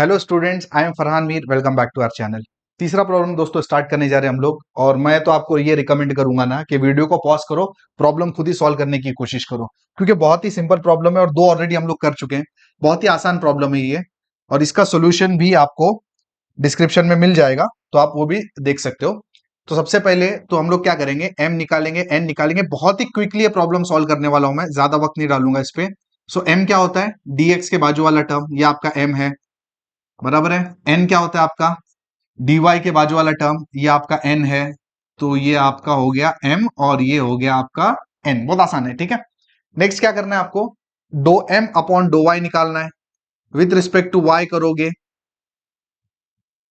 Hello students, I am Farhan Mir. Welcome back to our channel. तीसरा problem दोस्तों start करने जा रहे हैं हम लोग, और मैं तो आपको ये रिकमेंड करूंगा ना कि वीडियो को पॉज करो, प्रॉब्लम खुद ही सॉल्व करने की कोशिश करो, क्योंकि बहुत ही सिंपल प्रॉब्लम है और दो ऑलरेडी हम लोग कर चुके हैं। बहुत ही आसान प्रॉब्लम है ये, और इसका सोल्यूशन भी आपको डिस्क्रिप्शन में मिल जाएगा, तो आप वो भी देख सकते हो। तो सबसे पहले तो हम लोग क्या करेंगे, एम निकालेंगे, एन निकालेंगे। बहुत ही क्विकली ये प्रॉब्लम सॉल्व करने वाला हूं मैं, ज्यादा वक्त नहीं डालूंगा इस पे। सो एम क्या होता है, dx के बाजू वाला टर्म, ये आपका एम है, बराबर है। एन क्या होता है आपका, dy के बाजू वाला टर्म, ये आपका n है, तो ये आपका हो गया m और ये हो गया आपका n। बहुत आसान है, ठीक है। नेक्स्ट क्या करना है आपको, do m upon do y निकालना है। विथ रिस्पेक्ट टू y करोगे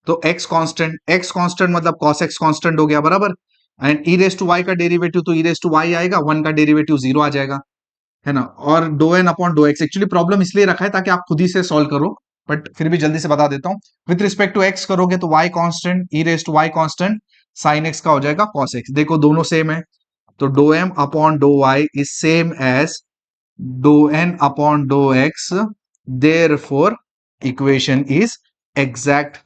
तो x कांस्टेंट, x कांस्टेंट मतलब cos x कांस्टेंट हो गया, बराबर। And e raise to y का डेरिवेटिव तो e रेस टू y आएगा, 1 का डेरिवेटिव 0 आ जाएगा, है ना। और do N upon do x, actually problem इसलिए रखा है ताकि आप खुद ही से सॉल्व करो, बट फिर भी जल्दी से बता देता हूं। विथ रिस्पेक्ट टू एक्स करोगे तो y constant, e raise to y constant, sine x का हो जाएगा कॉस एक्स। देखो दोनों सेम है, तो do M upon do Y is same as do N upon do X, therefore equation is exact.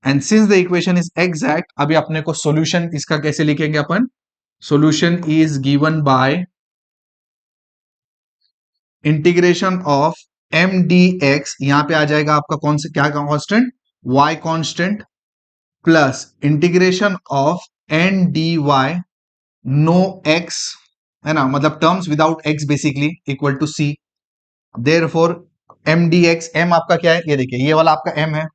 And since the equation is exact, अभी अपने को सॉल्यूशन इसका कैसे लिखेंगे अपन, solution is given by integration of M D X, यहां पे आ जाएगा आपका कौन से क्या constant, Y constant, plus integration of N D Y, no X, है ना, मतलब terms without X basically, equal to c. Therefore m D x, m आपका क्या है, ये देखिए ये वाला आपका एम है,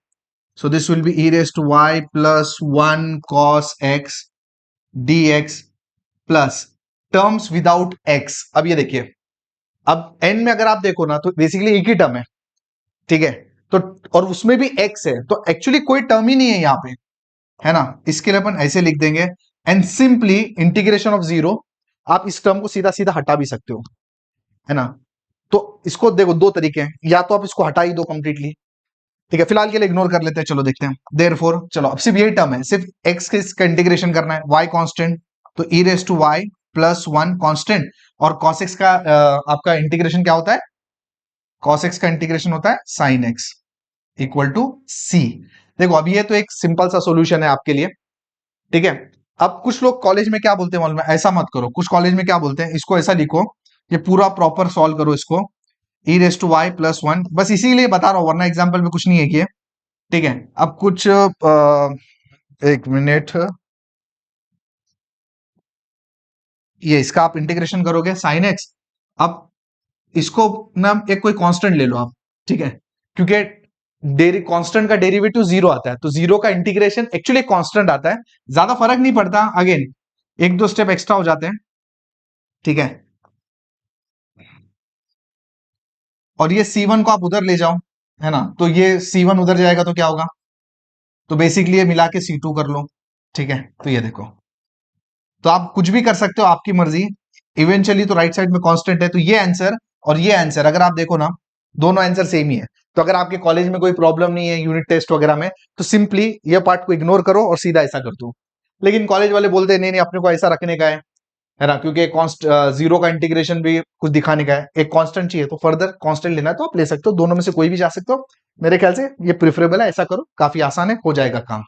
so this will be e raise to y plus 1 cos x d x, plus terms without x. अब ये देखिए, अब n में अगर आप देखो ना तो बेसिकली एक ही टर्म है, ठीक है। तो और उसमें भी x है, तो एक्चुअली कोई टर्म ही नहीं है यहाँ पे, है ना। इसके लिए अपन ऐसे लिख देंगे, and simply integration of zero, आप इस टर्म को सीधा सीधा हटा भी सकते हो, है ना। तो इसको देखो दो तरीके हैं, या तो आप इसको हटा ही दो कंप्लीटली, ठीक है, फिलहाल के लिए इग्नोर कर लेते हैं, चलो देखते हैं। देयरफॉर चलो अब सिर्फ यही टर्म है, सिर्फ x के इसका इंटीग्रेशन करना है, y कांस्टेंट, तो e raise to y plus 1 constant, और cos x का आपका इंटीग्रेशन क्या होता है, cos x का इंटीग्रेशन होता है sin x equal to c। देखो अभी ये तो एक सिंपल सा सॉल्यूशन है आपके लिए, ठीक है। अब कुछ लोग कॉलेज में क्या बोलते हैं मालूम है, ऐसा मत करो, कुछ कॉलेज में क्या बोलते हैं, इसको ऐसा लिखो, ये पूरा प्रॉपर सॉल्व करो इसको, e raise to y plus 1, बस इसीलिए बता रहा हूं, वरना एग्जाम्पल में कुछ नहीं है कि, ठीक है। अब कुछ एक मिनट, ये इसका आप इंटीग्रेशन करोगे साइन एक्स। अब इसको ना एक कोई कांस्टेंट ले लो आप, ठीक है, क्योंकि डेरी कांस्टेंट का डेरिवेटिव 0 आता है, तो 0 का इंटीग्रेशन एक्चुअली कांस्टेंट आता है, ज्यादा फर्क नहीं पड़ता, अगेन एक दो स्टेप एक्स्ट्रा हो जाते हैं, ठीक है। और ये C1 को आप उधर ले जाओ, है ना, तो ये C1 उधर जाएगा तो क्या होगा, तो बेसिकली ये मिला के C2 कर लो, ठीक है। तो ये देखो, तो आप कुछ भी कर सकते हो, आपकी मर्जी। इवेंचुअली तो राइट साइड में कांस्टेंट है, तो ये आंसर और ये आंसर अगर आप देखो ना, दोनों आंसर सेम ही है। तो अगर आपके कॉलेज में कोई प्रॉब्लम नहीं है यूनिट टेस्ट वगैरह में, तो सिंपली ये पार्ट को इग्नोर करो और सीधा ऐसा कर दो। लेकिन कॉलेज वाले बोलते हैं नहीं नहीं, अपने को ऐसा रखने का है ना, क्योंकि जीरो का इंटीग्रेशन भी कुछ दिखाने का है, एक कांस्टेंट चाहिए, तो फर्दर कांस्टेंट लेना है तो आप ले सकते हो, दोनों में से कोई भी जा सकते हो। मेरे ख्याल से ये प्रिफरेबल है, ऐसा करो, काफी आसान है, हो जाएगा काम।